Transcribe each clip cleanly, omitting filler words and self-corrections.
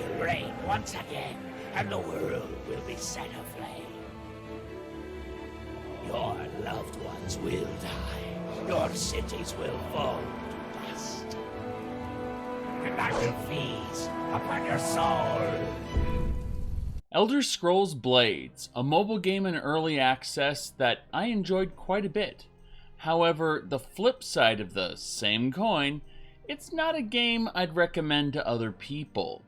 will reign once again, and the world will be set aflame. Your loved ones will die. Your cities will fall to dust. And I will feast upon your soul. Elder Scrolls Blades, a mobile game in early access that I enjoyed quite a bit. However, the flip side of the same coin, it's not a game I'd recommend to other people.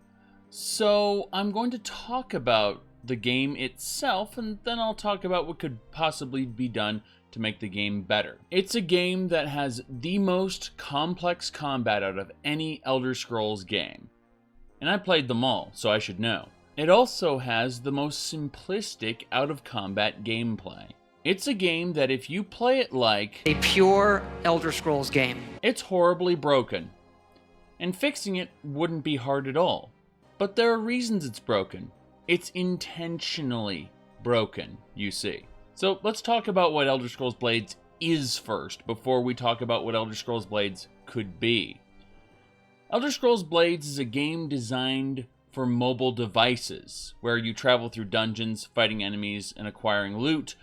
So I'm going to talk about the game itself, and then I'll talk about what could possibly be done to make the game better. It's a game that has the most complex combat out of any Elder Scrolls game. And I played them all, so I should know. It also has the most simplistic out-of-combat gameplay. It's a game that if you play it like a pure Elder Scrolls game, it's horribly broken. And fixing it wouldn't be hard at all. But there are reasons it's broken. It's intentionally broken, you see. So let's talk about what Elder Scrolls Blades is first, before we talk about what Elder Scrolls Blades could be. Elder Scrolls Blades is a game designed for mobile devices, where you travel through dungeons, fighting enemies, and acquiring loot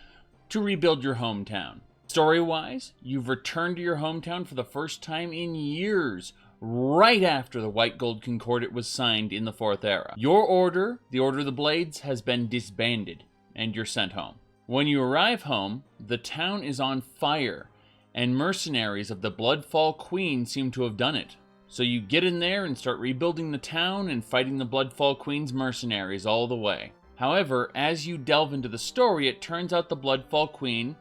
to rebuild your hometown. Story-wise, you've returned to your hometown for the first time in years, right after the White Gold Concordat was signed in the Fourth Era. Your order, the Order of the Blades, has been disbanded, and you're sent home. When you arrive home, the town is on fire, and mercenaries of the Bloodfall Queen seem to have done it. So you get in there and start rebuilding the town and fighting the Bloodfall Queen's mercenaries all the way. However, as you delve into the story, it turns out the Bloodfall Queen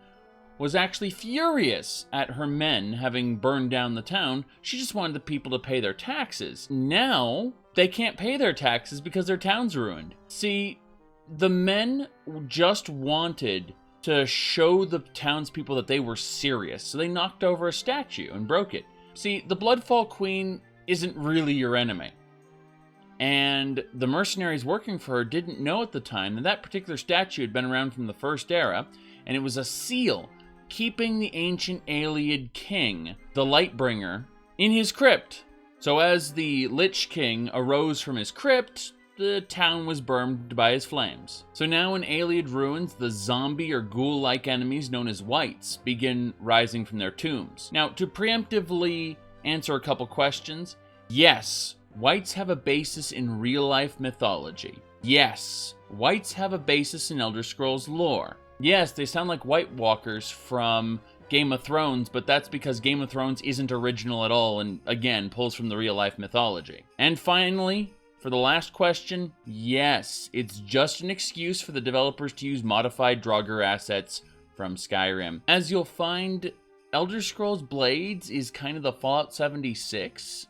was actually furious at her men having burned down the town. She just wanted the people to pay their taxes. Now, they can't pay their taxes because their town's ruined. See, the men just wanted to show the townspeople that they were serious, so they knocked over a statue and broke it. See, the Bloodfall Queen isn't really your enemy. And the mercenaries working for her didn't know at the time that that particular statue had been around from the First Era, and it was a seal keeping the ancient Ayleid king, the Lightbringer, in his crypt. So as the Lich King arose from his crypt, the town was burned by his flames. So now in Ayleid ruins, the zombie or ghoul-like enemies known as wights begin rising from their tombs. Now, to preemptively answer a couple questions, yes, wights have a basis in real-life mythology. Yes, wights have a basis in Elder Scrolls lore. Yes, they sound like White Walkers from Game of Thrones, but that's because Game of Thrones isn't original at all and, again, pulls from the real-life mythology. And finally, for the last question, yes, it's just an excuse for the developers to use modified Draugr assets from Skyrim. As you'll find, Elder Scrolls Blades is kind of the Fallout 76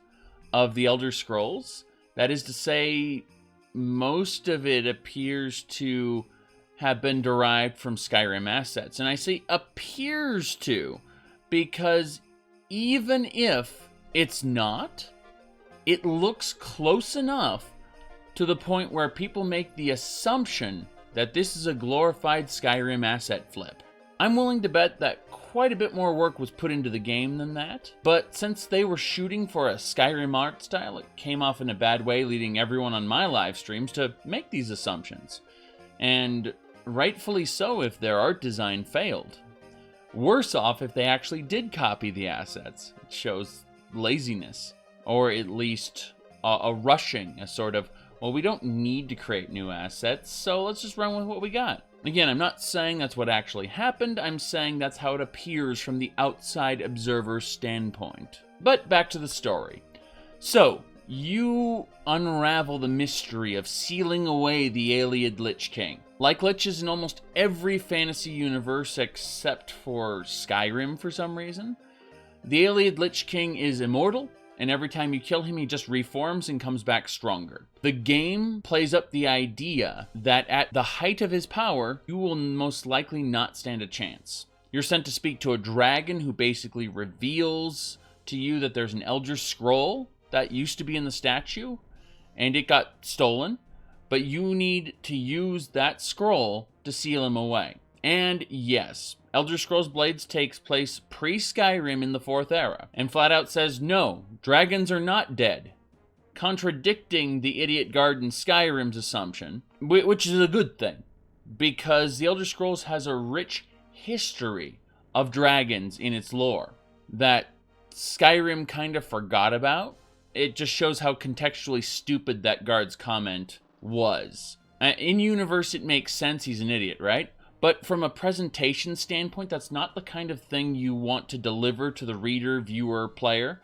of the Elder Scrolls. That is to say, most of it appears to have been derived from Skyrim assets. And I say appears to, because even if it's not, it looks close enough to the point where people make the assumption that this is a glorified Skyrim asset flip. I'm willing to bet that quite a bit more work was put into the game than that, but since they were shooting for a Skyrim art style, it came off in a bad way, leading everyone on my live streams to make these assumptions. And rightfully so if their art design failed. Worse off if they actually did copy the assets. It shows laziness. Or at least a rushing, a sort of, well, we don't need to create new assets, so let's just run with what we got. Again, I'm not saying that's what actually happened, I'm saying that's how it appears from the outside observer's standpoint. But back to the story. So, you unravel the mystery of sealing away the Ayleid Lich King. Like liches in almost every fantasy universe except for Skyrim for some reason, the Ayleid Lich King is immortal, and every time you kill him, he just reforms and comes back stronger. The game plays up the idea that at the height of his power, you will most likely not stand a chance. You're sent to speak to a dragon who basically reveals to you that there's an Elder Scroll that used to be in the statue, and it got stolen, but you need to use that scroll to seal him away. And yes, Elder Scrolls Blades takes place pre-Skyrim in the Fourth Era, and flat out says, no, dragons are not dead. contradicting the idiot guard in Skyrim's assumption, which is a good thing, because the Elder Scrolls has a rich history of dragons in its lore that Skyrim kind of forgot about. It just shows how contextually stupid that guard's comment was. In universe, it makes sense, he's an idiot, right? But from a presentation standpoint, that's not the kind of thing you want to deliver to the reader, viewer, player,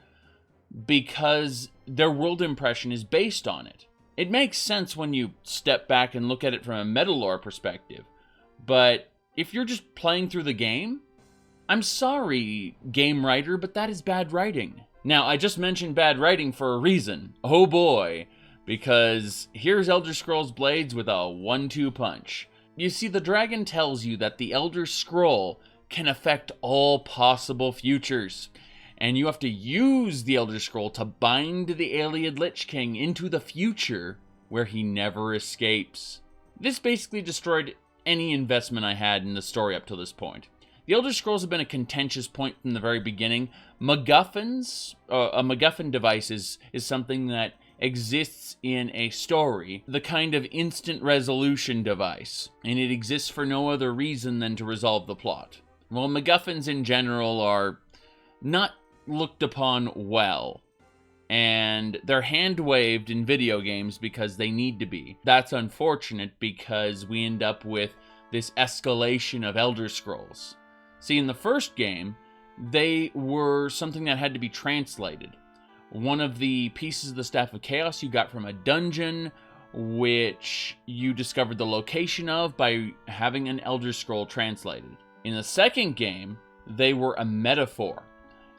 because their world impression is based on it. It makes sense when you step back and look at it from a meta lore perspective, but if you're just playing through the game, I'm sorry, game writer, but that is bad writing. Now, I just mentioned bad writing for a reason. Oh boy, because here's Elder Scrolls Blades with a 1-2 punch. You see, the dragon tells you that the Elder Scroll can affect all possible futures, and you have to use the Elder Scroll to bind the alien Lich King into the future where he never escapes. This basically destroyed any investment I had in the story up to this point. The Elder Scrolls have been a contentious point from the very beginning. MacGuffins, a MacGuffin device is something that exists in a story, the kind of instant resolution device, and it exists for no other reason than to resolve the plot. Well, MacGuffins in general are not looked upon well, and they're hand-waved in video games because they need to be. That's unfortunate because we end up with this escalation of Elder Scrolls. See, in the first game, they were something that had to be translated. One of the pieces of the Staff of Chaos you got from a dungeon, which you discovered the location of by having an Elder Scroll translated. In the second game, they were a metaphor.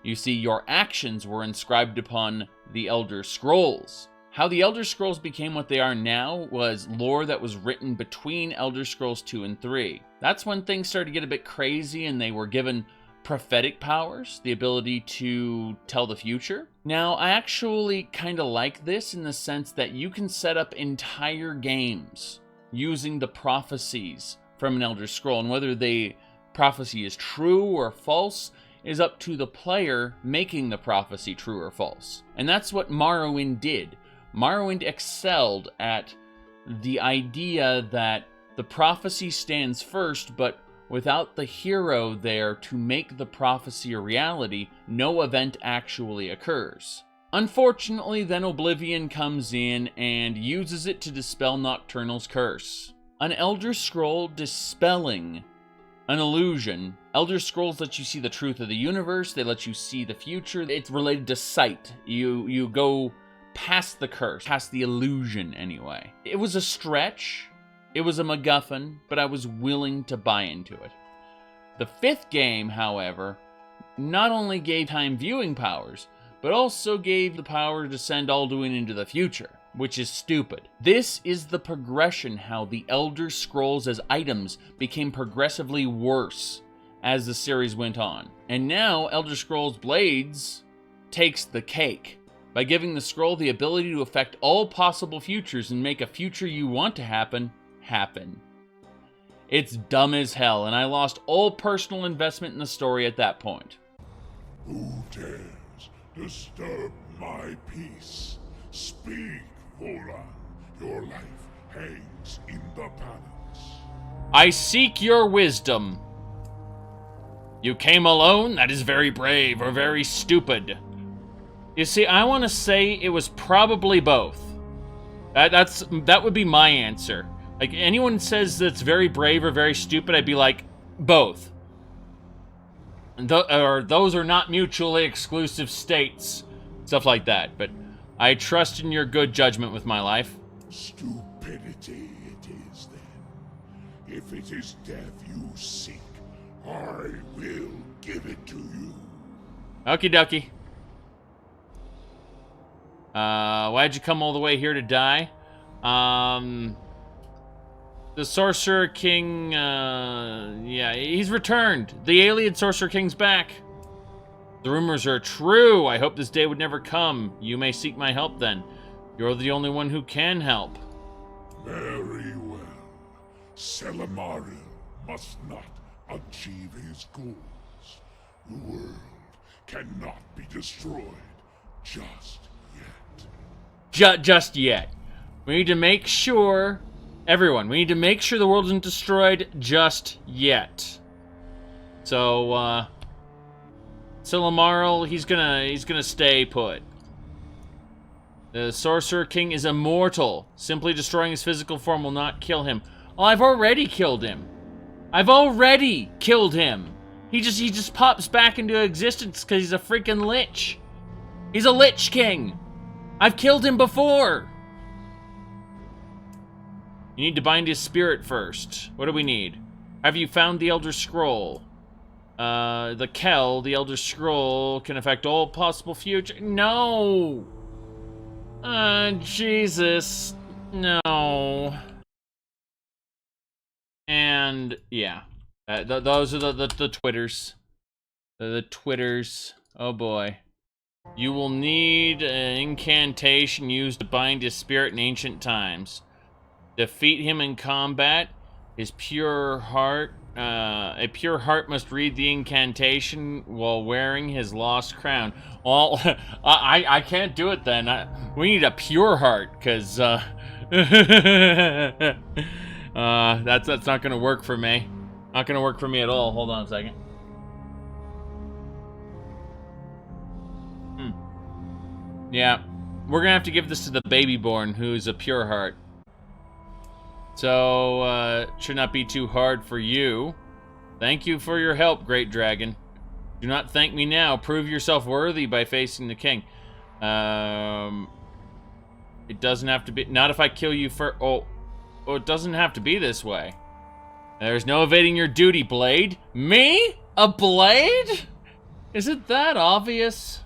You see, your actions were inscribed upon the Elder Scrolls. How the Elder Scrolls became what they are now was lore that was written between Elder Scrolls 2 and 3. That's when things started to get a bit crazy and they were given prophetic powers, the ability to tell the future. Now, I actually kind of like this in the sense that you can set up entire games using the prophecies from an Elder Scroll, and whether the prophecy is true or false is up to the player making the prophecy true or false. And that's what Morrowind did. Morrowind excelled at the idea that the prophecy stands first, but without the hero there to make the prophecy a reality, no event actually occurs. Unfortunately, then Oblivion comes in and uses it to dispel Nocturnal's curse. An Elder Scroll dispelling an illusion. Elder Scrolls let you see the truth of the universe, they let you see the future. It's related to sight. You go past the curse, past the illusion anyway. It was a stretch. It was a MacGuffin, but I was willing to buy into it. The fifth game, however, not only gave time viewing powers, but also gave the power to send Alduin into the future, which is stupid. This is the progression how the Elder Scrolls as items became progressively worse as the series went on. And now Elder Scrolls Blades takes the cake by giving the scroll the ability to affect all possible futures and make a future you want to happen. It's dumb as hell, and I lost all personal investment in the story at that point. Who dares disturb my peace? Speak, Volan. Your life hangs in the balance. I seek your wisdom. You came alone? That is very brave or very stupid. You see, I want to say it was probably both. That would be my answer. Like, anyone says that's very brave or very stupid, I'd be like, both. Or those are not mutually exclusive states. Stuff like that. But I trust in your good judgment with my life. Stupidity it is, then. If it is death you seek, I will give it to you. Okie dokie. Why'd you come all the way here to die? The Sorcerer-King, yeah, he's returned. The alien Sorcerer-King's back. The rumors are true. I hope this day would never come. You may seek my help then. You're the only one who can help. Very well. Selamari must not achieve his goals. The world cannot be destroyed just yet. Just yet. We need to make sure... Everyone, we need to make sure the world isn't destroyed just yet. So, Silmaril, he's gonna stay put. The Sorcerer-King is immortal. Simply destroying his physical form will not kill him. Oh, I've already killed him. I've already killed him. He just pops back into existence because he's a freaking lich. He's a Lich King. I've killed him before. You need to bind his spirit first. What do we need? Have you found the Elder Scroll? The Kell, the Elder Scroll, can affect all possible future... No! Jesus. No. And, yeah. Those are the Twitters. The Twitters. Oh boy. You will need an incantation used to bind his spirit in ancient times. Defeat him in combat. His pure heart... a pure heart must read the incantation while wearing his lost crown. Well, I can't do it then. We need a pure heart, because, that's not gonna work for me. Not gonna work for me at all. Hold on a second. Yeah, we're gonna have to give this to the babyborn, who's a pure heart. So, should not be too hard for you. Thank you for your help, great dragon. Do not thank me now. Prove yourself worthy by facing the king. It doesn't have to be... Not if I kill you for... Oh, it doesn't have to be this way. There's no evading your duty, Blade. Me? A blade? Is it that obvious?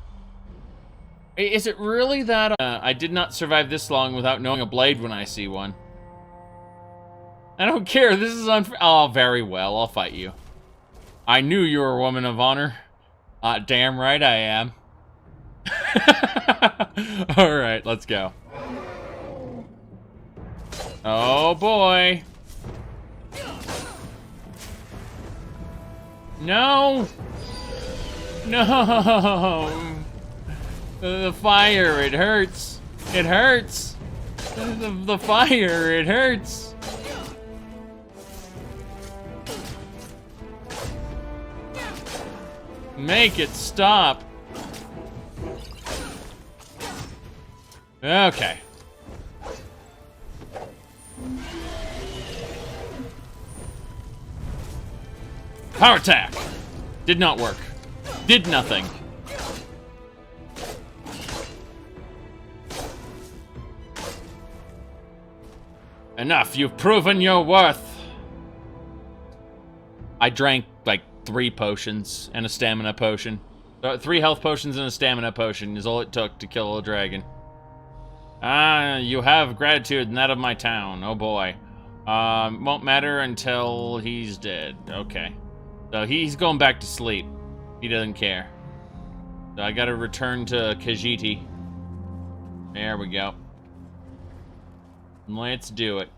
Is it really that... I did not survive this long without knowing a blade when I see one. I don't care. This is unfair. Oh, very well. I'll fight you. I knew you were a woman of honor. Damn right I am. Alright, let's go. Oh, boy. No! No! The fire, it hurts. It hurts. The fire, it hurts. Make it stop. Okay. Power attack. Did not work. Did nothing. Enough, you've proven your worth. I drank like 3 potions and a stamina potion. 3 health potions and a stamina potion is all it took to kill a dragon. You have gratitude in that of my town. Oh boy. Won't matter until he's dead. Okay. So he's going back to sleep. He doesn't care. So I gotta return to Khajiit. There we go. Let's do it.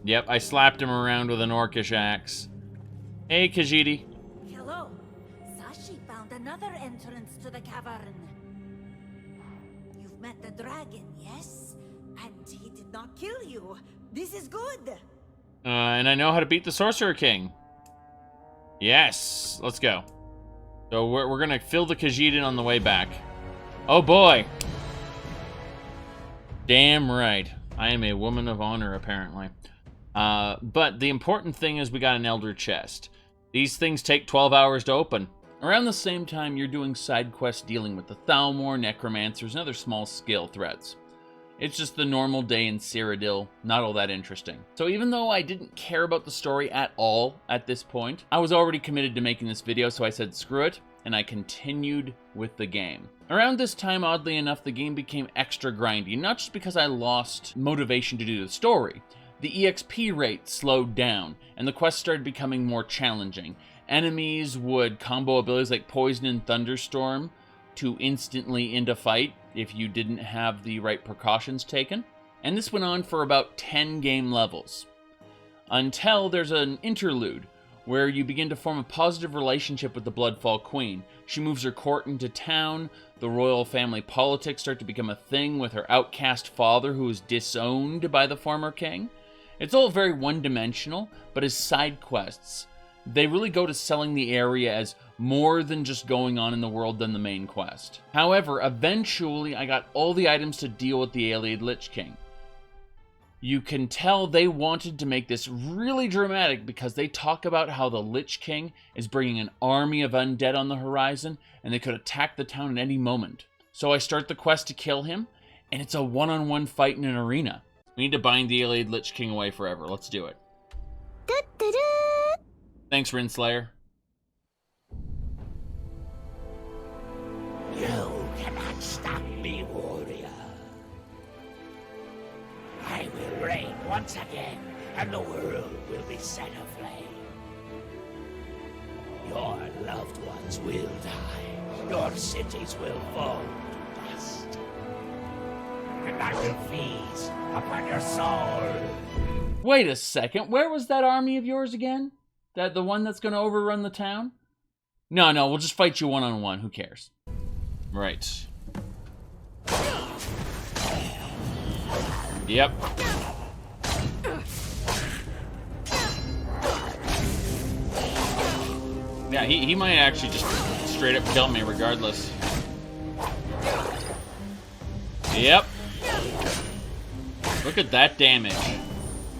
Yep, I slapped him around with an orcish axe. Hey, Khajiit. Hello. Sashi found another entrance to the cavern. You've met the dragon, yes? And he did not kill you. This is good. And I know how to beat the Sorcerer-King. Yes, let's go. So we're gonna fill the Khajiit in on the way back. Oh boy. Damn right. I am a woman of honor, apparently. But the important thing is we got an Elder Chest. These things take 12 hours to open. Around the same time, you're doing side quests dealing with the Thalmor, Necromancers, and other small skill threats. It's just the normal day in Cyrodiil, not all that interesting. So even though I didn't care about the story at all at this point, I was already committed to making this video, so I said screw it, and I continued with the game. Around this time, oddly enough, the game became extra grindy, not just because I lost motivation to do the story. The EXP rate slowed down, and the quests started becoming more challenging. Enemies would combo abilities like Poison and Thunderstorm to instantly end a fight if you didn't have the right precautions taken. And this went on for about 10 game levels. Until there's an interlude where you begin to form a positive relationship with the Bloodfall Queen. She moves her court into town, the royal family politics start to become a thing with her outcast father who is disowned by the former king. It's all very one-dimensional, but as side quests, they really go to selling the area as more than just going on in the world than the main quest. However, eventually I got all the items to deal with the Alien Lich King. You can tell they wanted to make this really dramatic because they talk about how the Lich King is bringing an army of undead on the horizon and they could attack the town at any moment. So I start the quest to kill him, and it's a one-on-one fight in an arena. We need to bind the Alien Lich King away forever. Let's do it. Thanks, Rinslayer. You cannot stop me, warrior. I will reign once again, and the world will be set aflame. Your loved ones will die. Your cities will fall to dust. And I will feast upon your soul. Wait a second, where was that army of yours again? That the one that's going to overrun the town? No, we'll just fight you one-on-one. Who cares? Right. Yep. Yeah, he might actually just straight up kill me regardless. Yep. Look at that damage.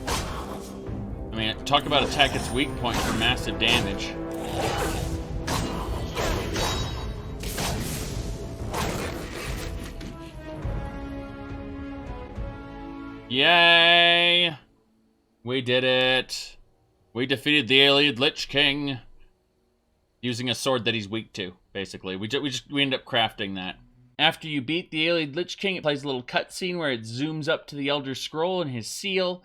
I mean, talk about attack its weak point for massive damage. Yay! We did it. We defeated the Alien Lich King. Using a sword that he's weak to, basically. We ended up crafting that. After you beat the Alien Lich King, it plays a little cutscene where it zooms up to the Elder Scroll and his seal,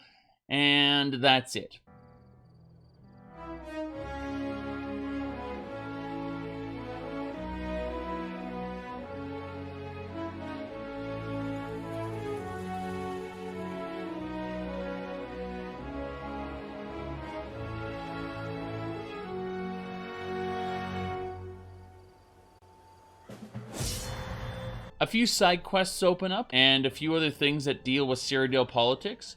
and that's it. A few side quests open up, and a few other things that deal with Cyrodiil politics,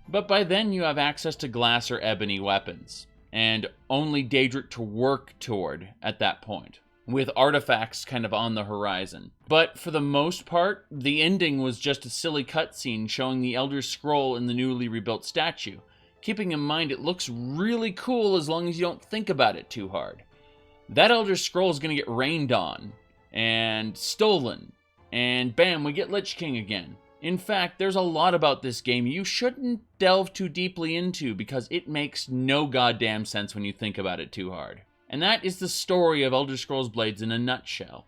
but by then you have access to glass or ebony weapons, and only Daedric to work toward at that point, with artifacts kind of on the horizon. But for the most part, the ending was just a silly cutscene showing the Elder Scroll in the newly rebuilt statue, keeping in mind it looks really cool as long as you don't think about it too hard. That Elder Scroll is going to get rained on, and stolen, and bam, we get Lich King again. In fact, there's a lot about this game you shouldn't delve too deeply into because it makes no goddamn sense when you think about it too hard. And that is the story of Elder Scrolls Blades in a nutshell.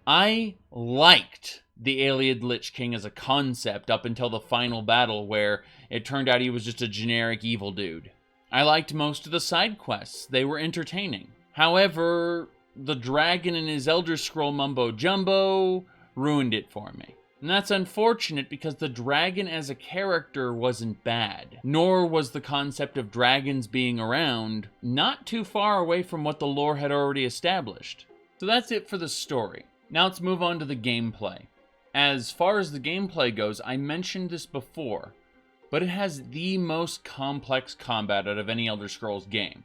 I liked the Alien Lich King as a concept up until the final battle where it turned out he was just a generic evil dude. I liked most of the side quests. They were entertaining. However, the dragon and his Elder Scroll mumbo-jumbo ruined it for me. And that's unfortunate because the dragon as a character wasn't bad, nor was the concept of dragons being around not too far away from what the lore had already established. So that's it for the story. Now let's move on to the gameplay. As far as the gameplay goes, I mentioned this before, but it has the most complex combat out of any Elder Scrolls game.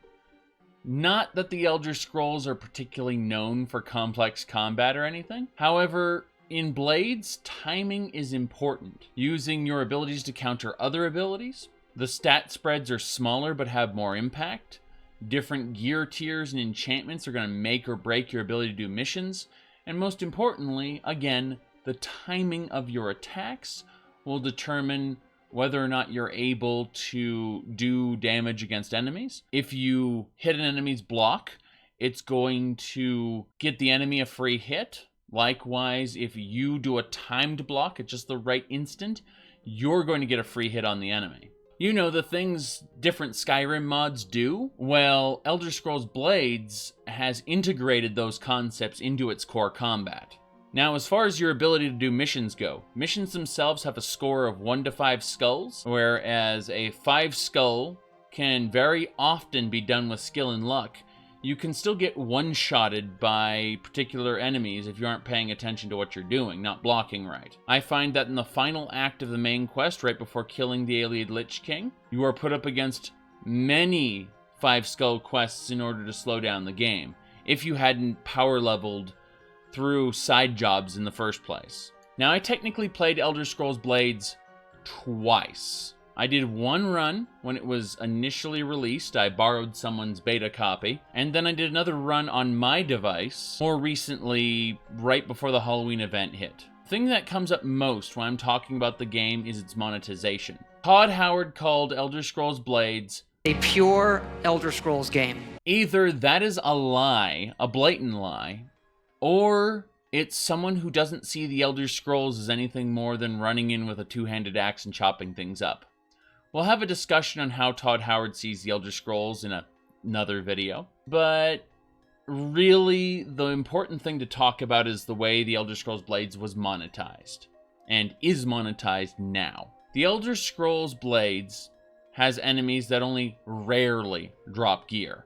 Not that the Elder Scrolls are particularly known for complex combat or anything. However, in Blades, timing is important. Using your abilities to counter other abilities. The stat spreads are smaller but have more impact. Different gear tiers and enchantments are going to make or break your ability to do missions. And most importantly, again, the timing of your attacks will determine whether or not you're able to do damage against enemies. If you hit an enemy's block, it's going to get the enemy a free hit. Likewise, if you do a timed block at just the right instant, you're going to get a free hit on the enemy. You know, the things different Skyrim mods do? Well, Elder Scrolls Blades has integrated those concepts into its core combat. Now, as far as your ability to do missions go, missions themselves have a score of 1 to 5 skulls, whereas a 5 skull can very often be done with skill and luck, you can still get one-shotted by particular enemies if you aren't paying attention to what you're doing, not blocking right. I find that in the final act of the main quest, right before killing the alien Lich King, you are put up against many 5-skull quests in order to slow down the game, if you hadn't power-leveled through side jobs in the first place. Now, I technically played Elder Scrolls Blades twice. I did one run when it was initially released. I borrowed someone's beta copy. And then I did another run on my device, more recently, right before the Halloween event hit. The thing that comes up most when I'm talking about the game is its monetization. Todd Howard called Elder Scrolls Blades a pure Elder Scrolls game. Either that is a lie, a blatant lie, or it's someone who doesn't see the Elder Scrolls as anything more than running in with a two-handed axe and chopping things up. We'll have a discussion on how Todd Howard sees the Elder Scrolls in another video, but really the important thing to talk about is the way the Elder Scrolls Blades was monetized, and is monetized now. The Elder Scrolls Blades has enemies that only rarely drop gear.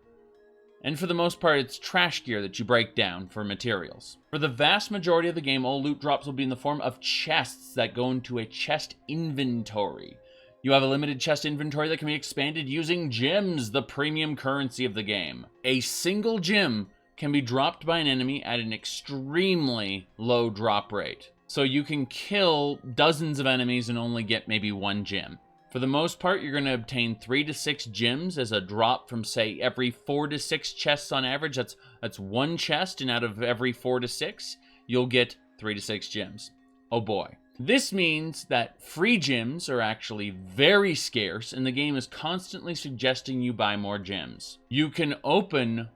And for the most part, it's trash gear that you break down for materials. For the vast majority of the game, all loot drops will be in the form of chests that go into a chest inventory. You have a limited chest inventory that can be expanded using gems, the premium currency of the game. A single gem can be dropped by an enemy at an extremely low drop rate. So you can kill dozens of enemies and only get maybe one gem. For the most part, you're going to obtain 3 to 6 gems as a drop from, say, every 4 to 6 chests on average. That's one chest, and out of every 4 to 6, you'll get 3 to 6 gems. Oh boy. This means that free gems are actually very scarce, and the game is constantly suggesting you buy more gems. You can open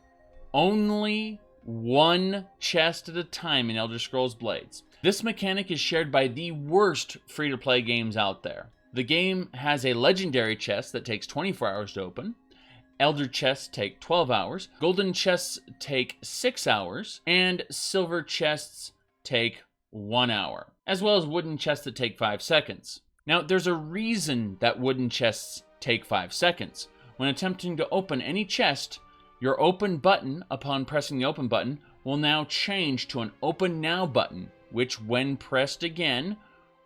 only one chest at a time in Elder Scrolls Blades. This mechanic is shared by the worst free-to-play games out there. The game has a legendary chest that takes 24 hours to open. Elder chests take 12 hours. Golden chests take 6 hours. And silver chests take 1 hour. As well as wooden chests that take 5 seconds. Now, there's a reason that wooden chests take 5 seconds. When attempting to open any chest, your open button, upon pressing the open button, will now change to an open now button, which when pressed again,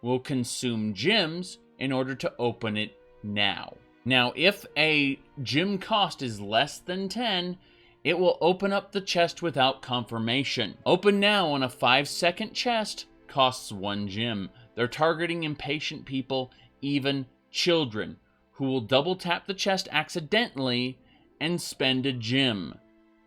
will consume gems in order to open it now. Now, if a gem cost is less than 10, it will open up the chest without confirmation. Open now on a 5-second chest costs 1 gem. They're targeting impatient people, even children, who will double tap the chest accidentally and spend a gem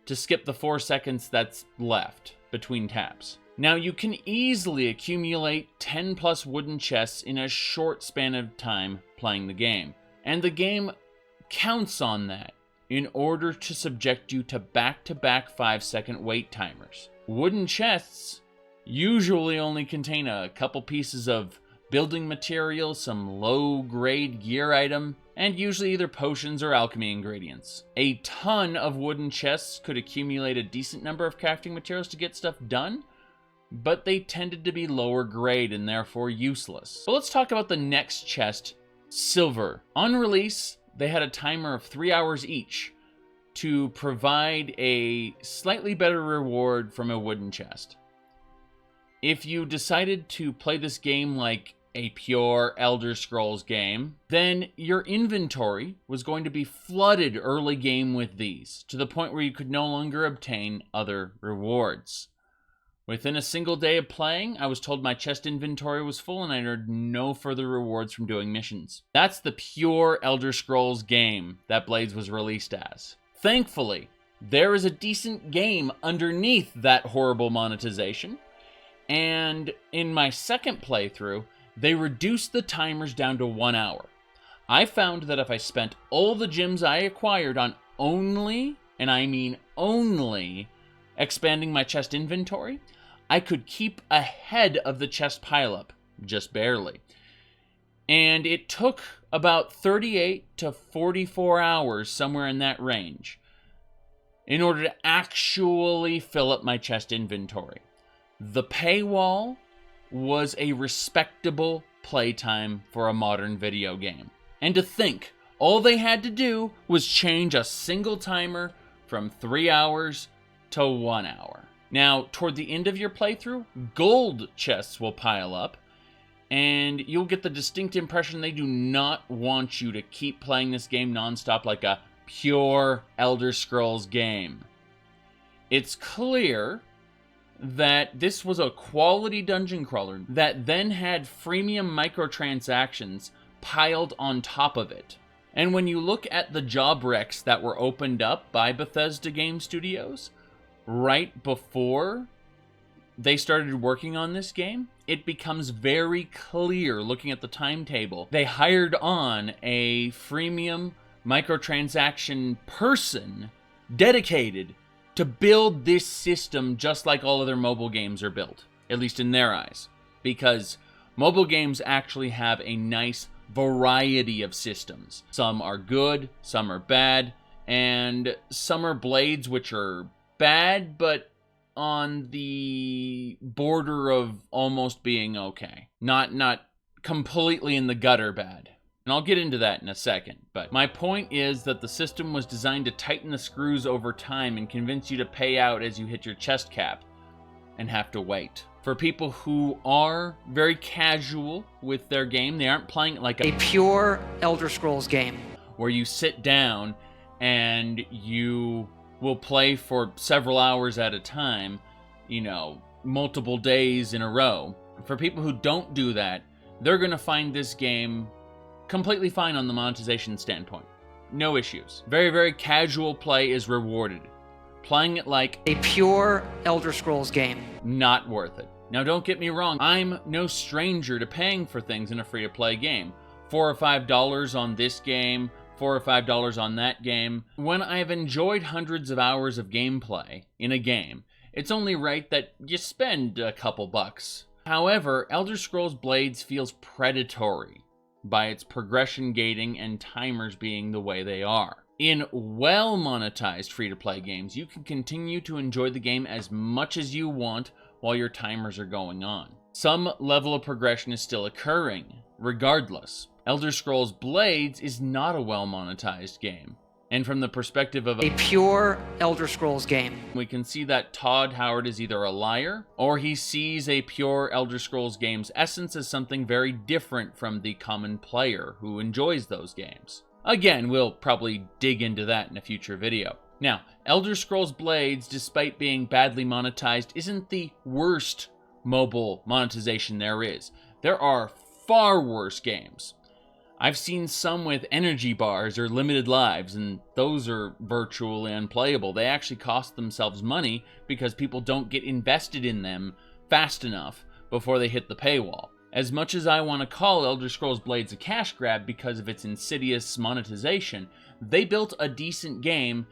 to skip the 4 seconds that's left between taps. Now, you can easily accumulate 10 plus wooden chests in a short span of time playing the game. And the game counts on that in order to subject you to back-to-back 5-second wait timers. Wooden chests usually only contain a couple pieces of building material, some low-grade gear item, and usually either potions or alchemy ingredients. A ton of wooden chests could accumulate a decent number of crafting materials to get stuff done, but they tended to be lower grade and therefore useless. But let's talk about the next chest, silver. On release, they had a timer of 3 hours each to provide a slightly better reward from a wooden chest. If you decided to play this game like a pure Elder Scrolls game, then your inventory was going to be flooded early game with these, to the point where you could no longer obtain other rewards. Within a single day of playing, I was told my chest inventory was full and I earned no further rewards from doing missions. That's the pure Elder Scrolls game that Blades was released as. Thankfully, there is a decent game underneath that horrible monetization, and in my second playthrough, they reduced the timers down to 1 hour. I found that if I spent all the gems I acquired on only, and I mean only, expanding my chest inventory, I could keep ahead of the chest pileup, just barely. And it took about 38 to 44 hours, somewhere in that range, in order to actually fill up my chest inventory. The paywall was a respectable playtime for a modern video game. And to think, All they had to do was change a single timer from 3 hours to 1 hour. Now, toward the end of your playthrough, gold chests will pile up, and you'll get the distinct impression they do not want you to keep playing this game nonstop like a pure Elder Scrolls game. It's clear that this was a quality dungeon crawler that then had freemium microtransactions piled on top of it. And when you look at the job recs that were opened up by Bethesda Game Studios right before they started working on this game, it becomes very clear looking at the timetable. They hired on a freemium microtransaction person dedicated to build this system just like all other mobile games are built, at least in their eyes, because mobile games actually have a nice variety of systems. Some are good, some are bad, and some are blades which are bad, but on the border of almost being okay. Not completely in the gutter bad. And I'll get into that in a second, but my point is that the system was designed to tighten the screws over time and convince you to pay out as you hit your chest cap and have to wait. For people who are very casual with their game, they aren't playing it like a pure Elder Scrolls game, where you sit down and you will play for several hours at a time, multiple days in a row. For people who don't do that, they're going to find this game completely fine on the monetization standpoint. No issues. Very, very casual play is rewarded. Playing it like a pure Elder Scrolls game, not worth it. Now don't get me wrong, I'm no stranger to paying for things in a free-to-play game. $4 or $5 on this game, $4 or $5 on that game. When I've enjoyed hundreds of hours of gameplay in a game, it's only right that you spend a couple bucks. However, Elder Scrolls Blades feels predatory by its progression gating and timers being the way they are. In well-monetized free-to-play games, you can continue to enjoy the game as much as you want while your timers are going on. Some level of progression is still occurring, regardless. Elder Scrolls Blades is not a well-monetized game. And from the perspective of a pure Elder Scrolls game, we can see that Todd Howard is either a liar, or he sees a pure Elder Scrolls game's essence as something very different from the common player who enjoys those games. Again, we'll probably dig into that in a future video. Now, Elder Scrolls Blades, despite being badly monetized, isn't the worst mobile monetization there is. There are far worse games. I've seen some with energy bars or limited lives, and those are virtually unplayable. They actually cost themselves money because people don't get invested in them fast enough before they hit the paywall. As much as I want to call Elder Scrolls Blades a cash grab because of its insidious monetization, they built a decent game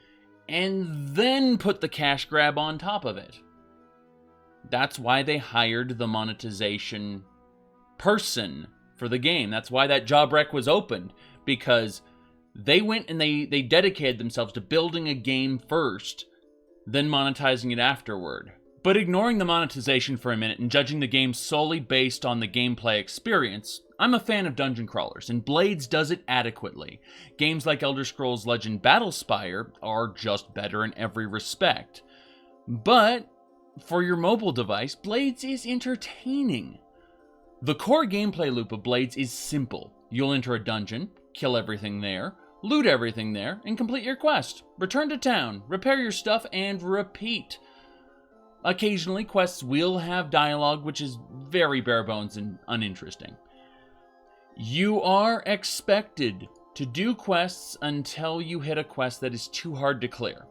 and then put the cash grab on top of it. That's why they hired the monetization person for the game. That's why that job rec was opened, because they went and they dedicated themselves to building a game first, then monetizing it afterward. But ignoring the monetization for a minute and judging the game solely based on the gameplay experience, I'm a fan of dungeon crawlers, and Blades does it adequately. Games like Elder Scrolls Legend Battlespire are just better in every respect. But for your mobile device, Blades is entertaining. The core gameplay loop of Blades is simple. You'll enter a dungeon, kill everything there, loot everything there, and complete your quest. Return to town, repair your stuff, and repeat. Occasionally, quests will have dialogue, which is very bare bones and uninteresting. You are expected to do quests until you hit a quest that is too hard to clear.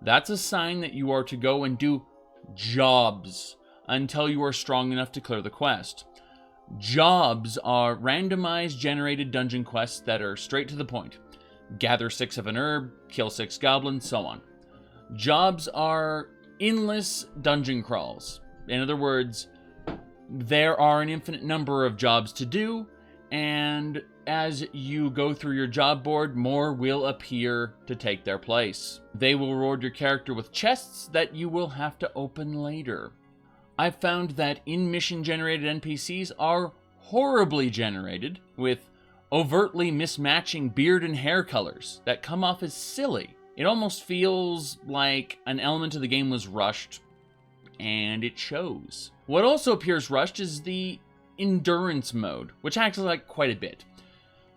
That's a sign that you are to go and do jobs until you are strong enough to clear the quest. Jobs are randomized generated dungeon quests that are straight to the point. Gather 6 of an herb, kill 6 goblins, so on. Jobs are endless dungeon crawls. In other words, there are an infinite number of jobs to do, and as you go through your job board, more will appear to take their place. They will reward your character with chests that you will have to open later. I've found that in-mission generated NPCs are horribly generated, with overtly mismatching beard and hair colors that come off as silly. It almost feels like an element of the game was rushed, and it shows. What also appears rushed is the endurance mode, which acts like quite a bit.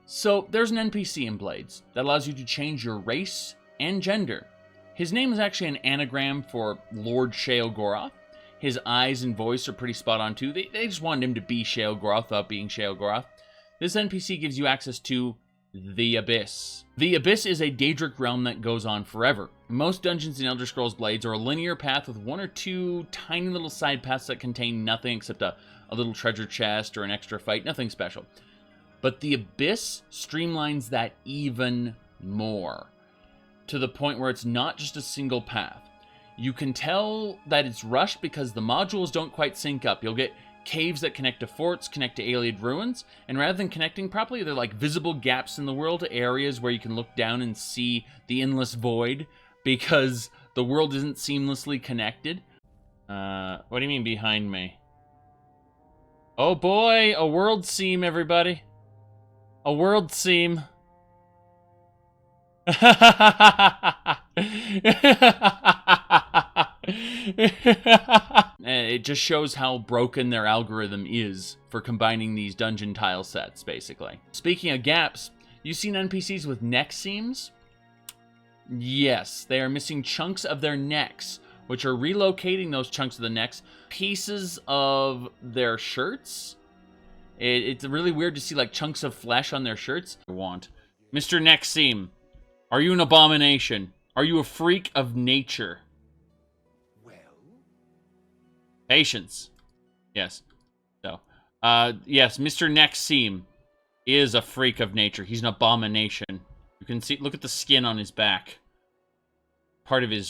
So there's an NPC in Blades that allows you to change your race and gender. His name is actually an anagram for Lord Sheogorath. His eyes and voice are pretty spot on too. They just wanted him to be Sheogorath without being Sheogorath. This NPC gives you access to the Abyss. The Abyss is a Daedric realm that goes on forever. Most dungeons in Elder Scrolls Blades are a linear path with one or two tiny little side paths that contain nothing except a little treasure chest or an extra fight, nothing special. But the Abyss streamlines that even more, to the point where it's not just a single path. You can tell that it's rushed because the modules don't quite sync up. You'll get caves that connect to forts, connect to alien ruins, and rather than connecting properly, they're like visible gaps in the world, areas where you can look down and see the endless void because the world isn't seamlessly connected. What do you mean behind me? Oh boy, a world seam, everybody. A world seam. It just shows how broken their algorithm is for combining these dungeon tile sets, basically. Speaking of gaps, you seen NPCs with neck seams? Yes, they are missing chunks of their necks, which are relocating those chunks of the necks, pieces of their shirts. It's really weird to see like chunks of flesh on their shirts. I want. Mr. Neck Seam, are you an abomination? Are you a freak of nature? Patience. Yes. So, yes, Mr. Neck Seam is a freak of nature. He's an abomination. You can see, look at the skin on his back. Part of his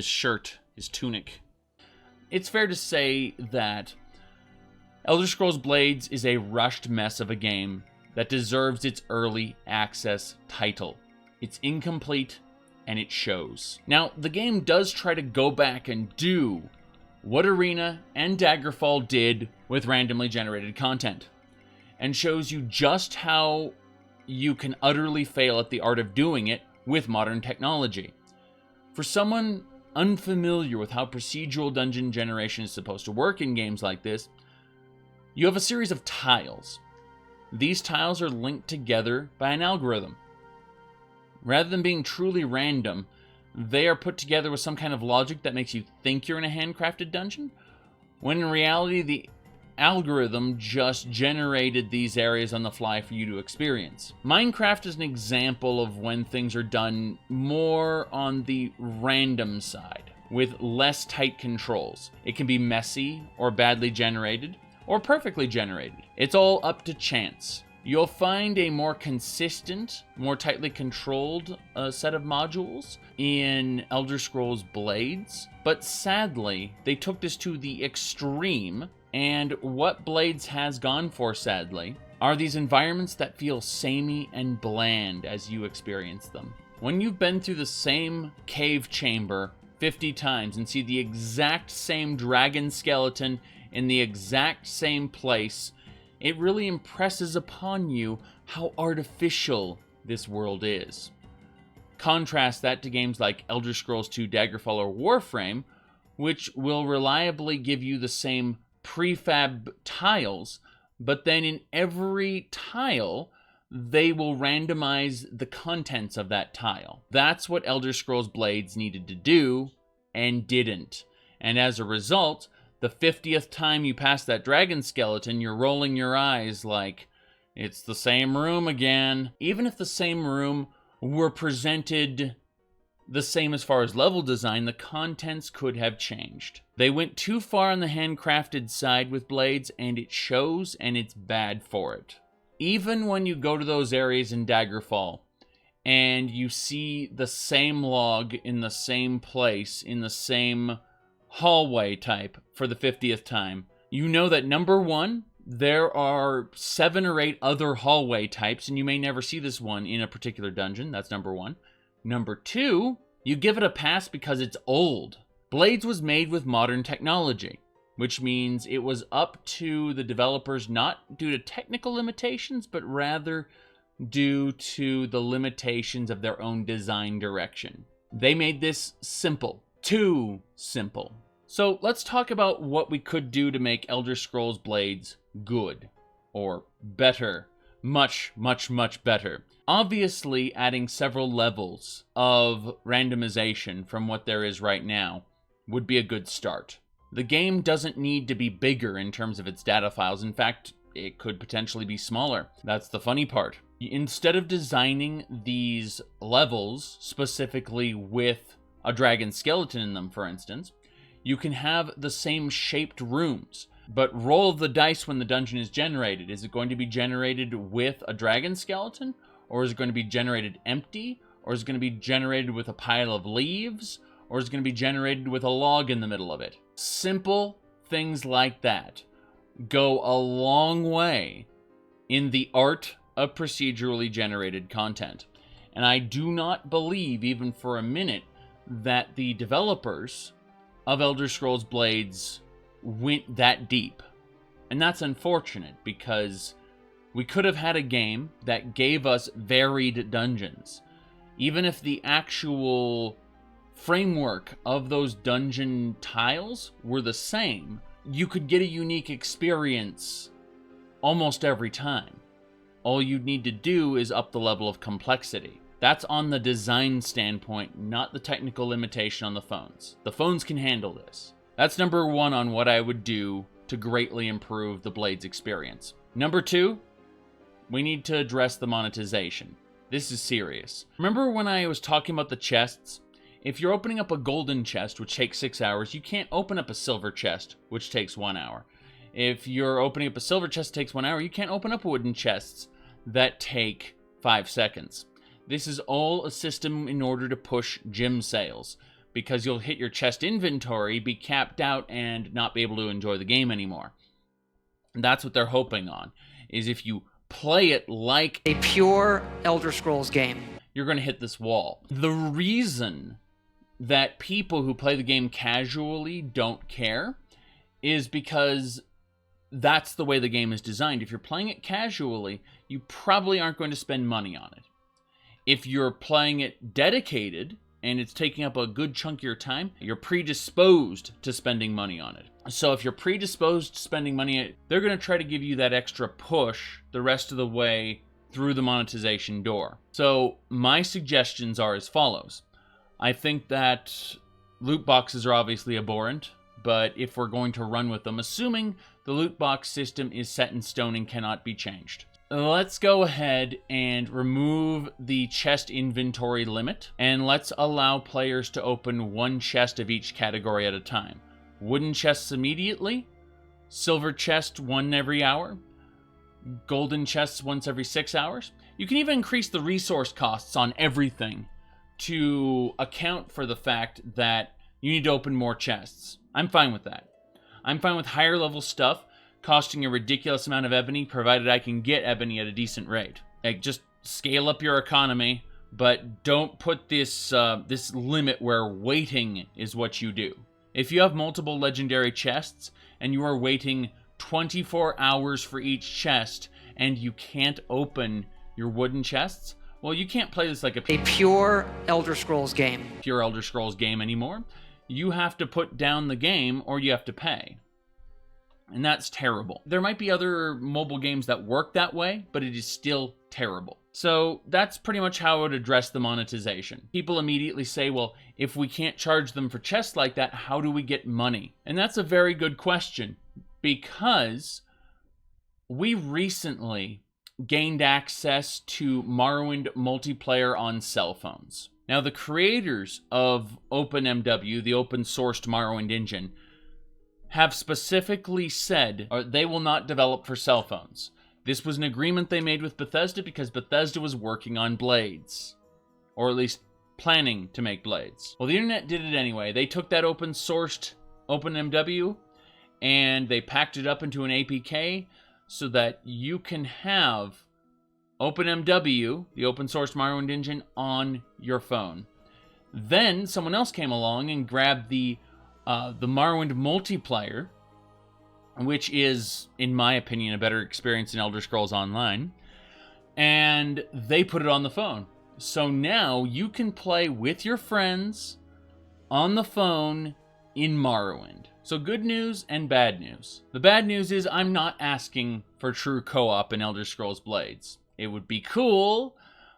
shirt, his tunic. It's fair to say that Elder Scrolls Blades is a rushed mess of a game that deserves its early access title. It's incomplete, and it shows. Now, the game does try to go back and do what Arena and Daggerfall did with randomly generated content, and shows you just how you can utterly fail at the art of doing it with modern technology. For someone unfamiliar with how procedural dungeon generation is supposed to work in games like this, you have a series of tiles. These tiles are linked together by an algorithm. Rather than being truly random, they are put together with some kind of logic that makes you think you're in a handcrafted dungeon, when in reality the algorithm just generated these areas on the fly for you to experience. Minecraft is an example of when things are done more on the random side, with less tight controls. It can be messy, or badly generated, or perfectly generated. It's all up to chance. You'll find a more consistent, more tightly controlled set of modules in Elder Scrolls Blades, but sadly, they took this to the extreme, and what Blades has gone for, sadly, are these environments that feel samey and bland as you experience them. When you've been through the same cave chamber 50 times and see the exact same dragon skeleton in the exact same place, it really impresses upon you how artificial this world is. Contrast that to games like Elder Scrolls 2 Daggerfall or Warframe, which will reliably give you the same prefab tiles, but then in every tile, they will randomize the contents of that tile. That's what Elder Scrolls Blades needed to do, and didn't. And as a result, the 50th time you pass that dragon skeleton, you're rolling your eyes like, it's the same room again. Even if the same room were presented the same as far as level design, the contents could have changed. They went too far on the handcrafted side with Blades, and it shows, and it's bad for it. Even when you go to those areas in Daggerfall, and you see the same log in the same place, in the same hallway type for the 50th time, you know that number one, there are 7 or 8 other hallway types, and you may never see this one in a particular dungeon. That's number one. Number two, you give it a pass because it's old. Blades was made with modern technology, which means it was up to the developers, not due to technical limitations, but rather due to the limitations of their own design direction. They made this simple. Too simple. So let's talk about what we could do to make Elder Scrolls Blades good. Or better. Much, much, much better. Obviously, adding several levels of randomization from what there is right now would be a good start. The game doesn't need to be bigger in terms of its data files. In fact, it could potentially be smaller. That's the funny part. Instead of designing these levels specifically with a dragon skeleton in them, for instance, you can have the same shaped rooms, but roll the dice when the dungeon is generated. Is it going to be generated with a dragon skeleton? Or is it going to be generated empty? Or is it going to be generated with a pile of leaves? Or is it going to be generated with a log in the middle of it? Simple things like that go a long way in the art of procedurally generated content. And I do not believe, even for a minute, that the developers of Elder Scrolls Blades went that deep. And that's unfortunate, because we could have had a game that gave us varied dungeons. Even if the actual framework of those dungeon tiles were the same, you could get a unique experience almost every time. All you'd need to do is up the level of complexity. That's on the design standpoint, not the technical limitation on the phones. The phones can handle this. That's number one on what I would do to greatly improve the Blades experience. Number two, we need to address the monetization. This is serious. Remember when I was talking about the chests? If you're opening up a golden chest, which takes 6 hours, you can't open up a silver chest, which takes 1 hour. If you're opening up a silver chest that takes 1 hour, you can't open up wooden chests that take 5 seconds. This is all a system in order to push gem sales, because you'll hit your chest inventory, be capped out, and not be able to enjoy the game anymore. And that's what they're hoping on, is if you play it like A pure Elder Scrolls game. you're going to hit this wall. The reason that people who play the game casually don't care is because that's the way the game is designed. If you're playing it casually, you probably aren't going to spend money on it. If you're playing it dedicated and it's taking up a good chunk of your time, you're predisposed to spending money on it. So if you're predisposed to spending money, they're going to try to give you that extra push the rest of the way through the monetization door. So my suggestions are as follows. I think that loot boxes are obviously abhorrent, but if we're going to run with them, assuming the loot box system is set in stone and cannot be changed, let's go ahead and remove the chest inventory limit, and let's allow players to open one chest of each category at a time. Wooden chests immediately, silver chest one every hour, golden chests once every 6 hours. You can even increase the resource costs on everything to account for the fact that you need to open more chests. I'm fine with that. I'm fine with higher level stuff costing a ridiculous amount of ebony, provided I can get ebony at a decent rate. Like, just scale up your economy, but don't put this this limit where waiting is what you do. If you have multiple legendary chests and you are waiting 24 hours for each chest and you can't open your wooden chests, well, you can't play this like a pure Elder Scrolls game. Pure Elder Scrolls game anymore. You have to put down the game or you have to pay. And that's terrible. There might be other mobile games that work that way, but it is still terrible. So that's pretty much how I would address the monetization. People immediately say, well, if we can't charge them for chests like that, how do we get money? And that's a very good question, because we recently gained access to Morrowind Multiplayer on cell phones. Now, the creators of OpenMW, the open-sourced Morrowind engine, have specifically said they will not develop for cell phones. This was an agreement they made with Bethesda because Bethesda was working on Blades, or at least planning to make Blades. Well, the internet did it anyway. They took that open-sourced OpenMW and they packed it up into an APK so that you can have OpenMW, the open-source Morrowind engine, on your phone. Then someone else came along and grabbed the Morrowind Multiplayer, which is, in my opinion, a better experience than Elder Scrolls Online, and they put it on the phone. So now you can play with your friends on the phone in Morrowind. So good news and bad news. The bad news is I'm not asking for true co-op in Elder Scrolls Blades. It would be cool,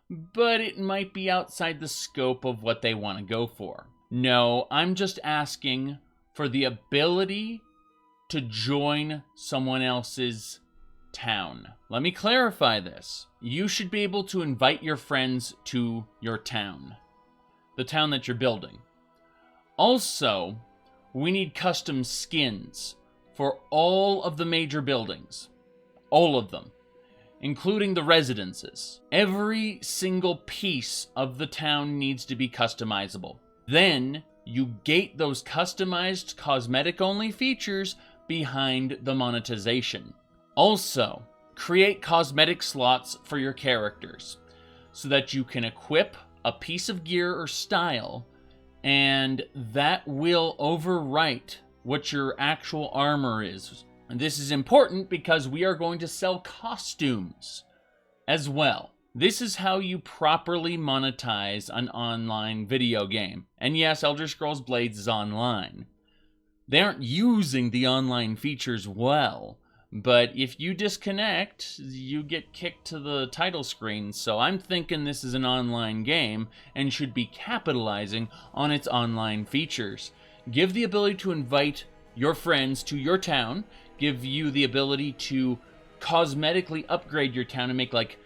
but it might be outside the scope of what they want to go for. No, I'm just asking for the ability to join someone else's town. Let me clarify this. You should be able to invite your friends to your town, the town that you're building. Also, we need custom skins for all of the major buildings. All of them, including the residences. Every single piece of the town needs to be customizable. Then you gate those customized cosmetic-only features behind the monetization. Also, create cosmetic slots for your characters so that you can equip a piece of gear or style, and that will overwrite what your actual armor is. And this is important because we are going to sell costumes as well. This is how you properly monetize an online video game. And yes, Elder Scrolls Blades is online. They aren't using the online features well, but if you disconnect, you get kicked to the title screen. So I'm thinking this is an online game and should be capitalizing on its online features. Give the ability to invite your friends to your town, give you the ability to cosmetically upgrade your town and make like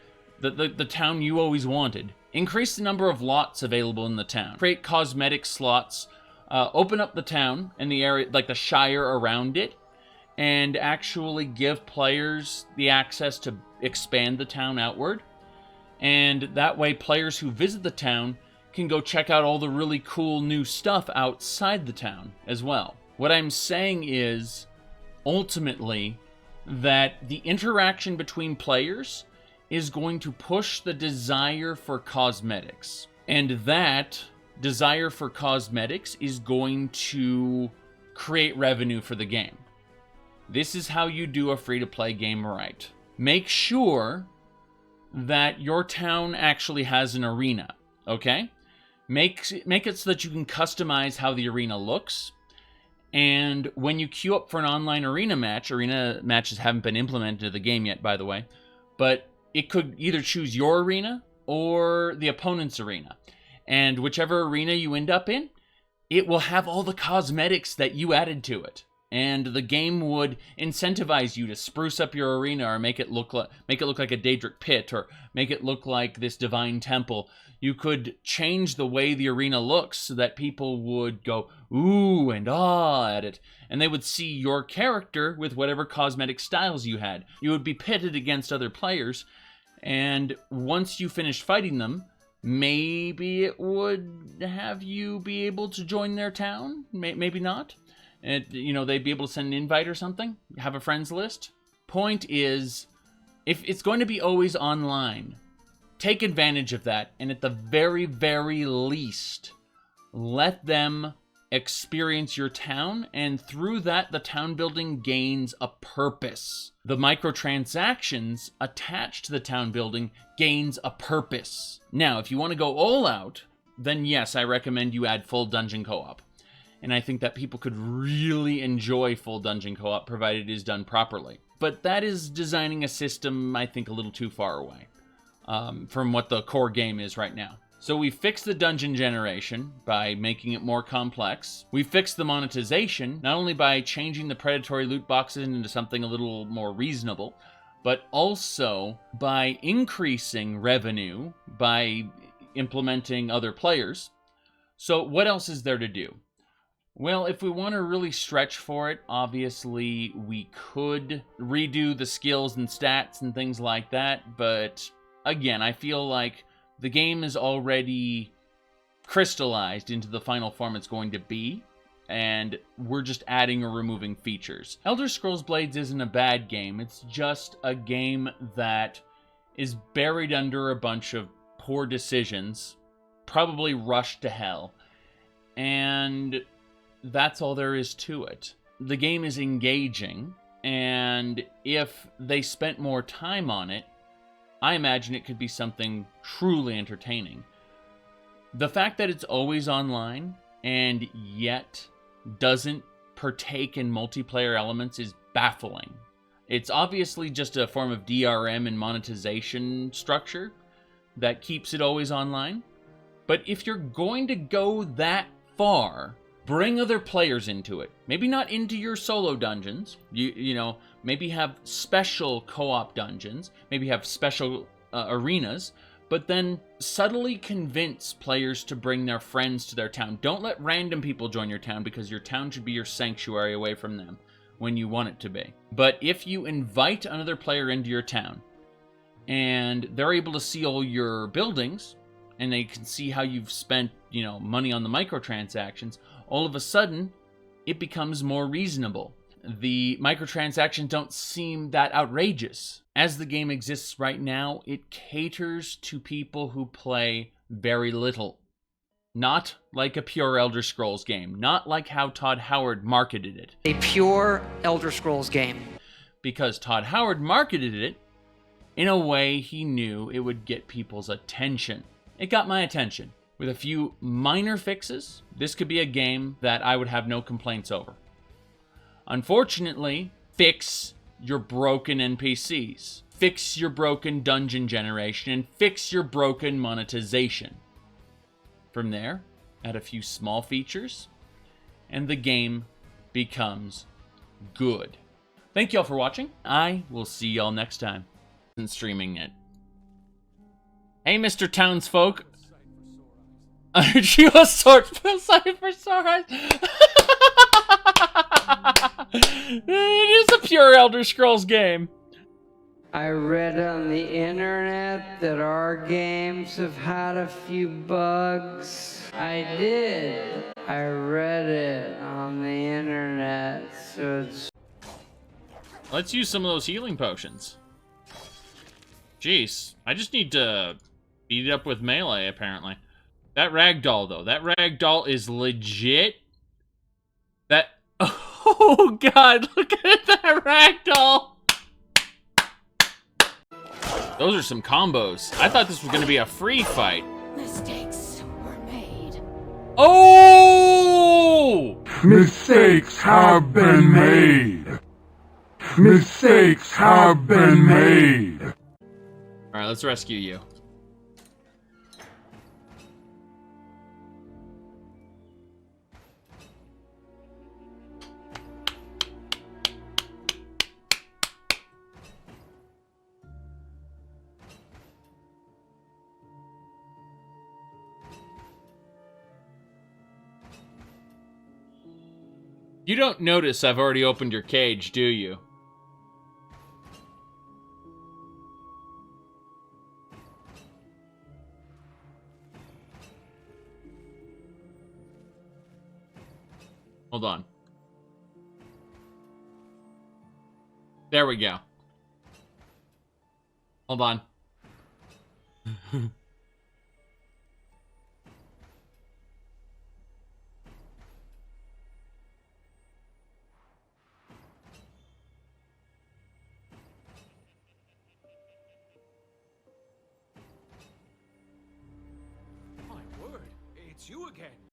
the town you always wanted. Increase the number of lots available in the town. Create cosmetic slots. Open up the town and the area, like the Shire around it, and actually give players the access to expand the town outward. And that way players who visit the town can go check out all the really cool new stuff outside the town as well. What I'm saying is, ultimately, that the interaction between players is going to push the desire for cosmetics. And that desire for cosmetics is going to create revenue for the game. This is how you do a free-to-play game right. Make sure that your town actually has an arena, okay? Make it so that you can customize how the arena looks. And when you queue up for an online arena matches haven't been implemented into the game yet, by the way, but it could either choose your arena or the opponent's arena. And whichever arena you end up in, it will have all the cosmetics that you added to it. And the game would incentivize you to spruce up your arena or make it look like a Daedric pit or make it look like this divine temple. You could change the way the arena looks so that people would go ooh and ah at it, and they would see your character with whatever cosmetic styles you had. You would be pitted against other players, and once you finished fighting them, maybe it would have you be able to join their town, maybe not. And, they'd be able to send an invite or something, have a friends list. Point is, if it's going to be always online, take advantage of that, and at the very, very least, let them experience your town, and through that, the town building gains a purpose. The microtransactions attached to the town building gains a purpose. Now, if you want to go all out, then yes, I recommend you add full dungeon co-op. And I think that people could really enjoy full dungeon co-op, provided it is done properly. But that is designing a system, I think, a little too far away from what the core game is right now. So we fixed the dungeon generation by making it more complex. We fixed the monetization, not only by changing the predatory loot boxes into something a little more reasonable, but also by increasing revenue by implementing other players. So what else is there to do? Well, if we want to really stretch for it, obviously we could redo the skills and stats and things like that, but again, I feel like the game is already crystallized into the final form it's going to be, and we're just adding or removing features. Elder Scrolls Blades isn't a bad game, it's just a game that is buried under a bunch of poor decisions, probably rushed to hell, and that's all there is to it. The game is engaging, and if they spent more time on it, I imagine it could be something truly entertaining. The fact that it's always online and yet doesn't partake in multiplayer elements is baffling. It's obviously just a form of DRM and monetization structure that keeps it always online. But if you're going to go that far, bring other players into it. Maybe not into your solo dungeons. You know, maybe have special co-op dungeons. Maybe have special arenas. But then subtly convince players to bring their friends to their town. Don't let random people join your town, because your town should be your sanctuary away from them when you want it to be. But if you invite another player into your town, and they're able to see all your buildings, and they can see how you've spent, you know, money on the microtransactions, all of a sudden, it becomes more reasonable. The microtransactions don't seem that outrageous. As the game exists right now, it caters to people who play very little. Not like a pure Elder Scrolls game. Not like how Todd Howard marketed it. A pure Elder Scrolls game. Because Todd Howard marketed it in a way he knew it would get people's attention. It got my attention. With a few minor fixes, this could be a game that I would have no complaints over. Unfortunately, fix your broken NPCs. Fix your broken dungeon generation, and fix your broken monetization. From there, add a few small features, and the game becomes good. Thank y'all for watching. I will see y'all next time. And streaming it. Hey, Mr. Townsfolk. She was sight for sore eyes. It is a pure Elder Scrolls game. I read on the internet that our games have had a few bugs. I did. I read it on the internet, so it's... Let's use some of those healing potions. Jeez, I just need to beat it up with melee, apparently. That ragdoll, though. That ragdoll is legit. That... Oh, God, look at that ragdoll! Those are some combos. I thought this was going to be a free fight. Mistakes were made. Oh! Mistakes have been made. Mistakes have been made. All right, let's rescue you. You don't notice I've already opened your cage, do you? Hold on. There we go. Hold on.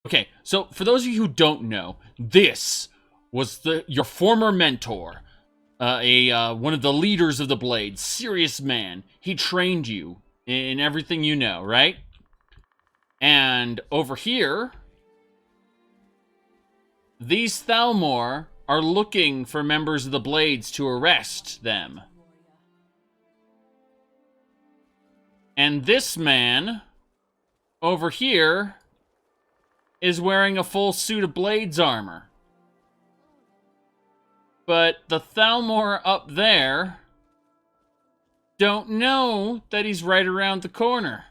Okay, so for those of you who don't know, this was your former mentor, one of the leaders of the Blade, serious man. He trained you in everything you know, right? And over here, these Thalmor are looking for members of the Blades to arrest them. And this man over here is wearing a full suit of Blades armor. But the Thalmor up there don't know that he's right around the corner.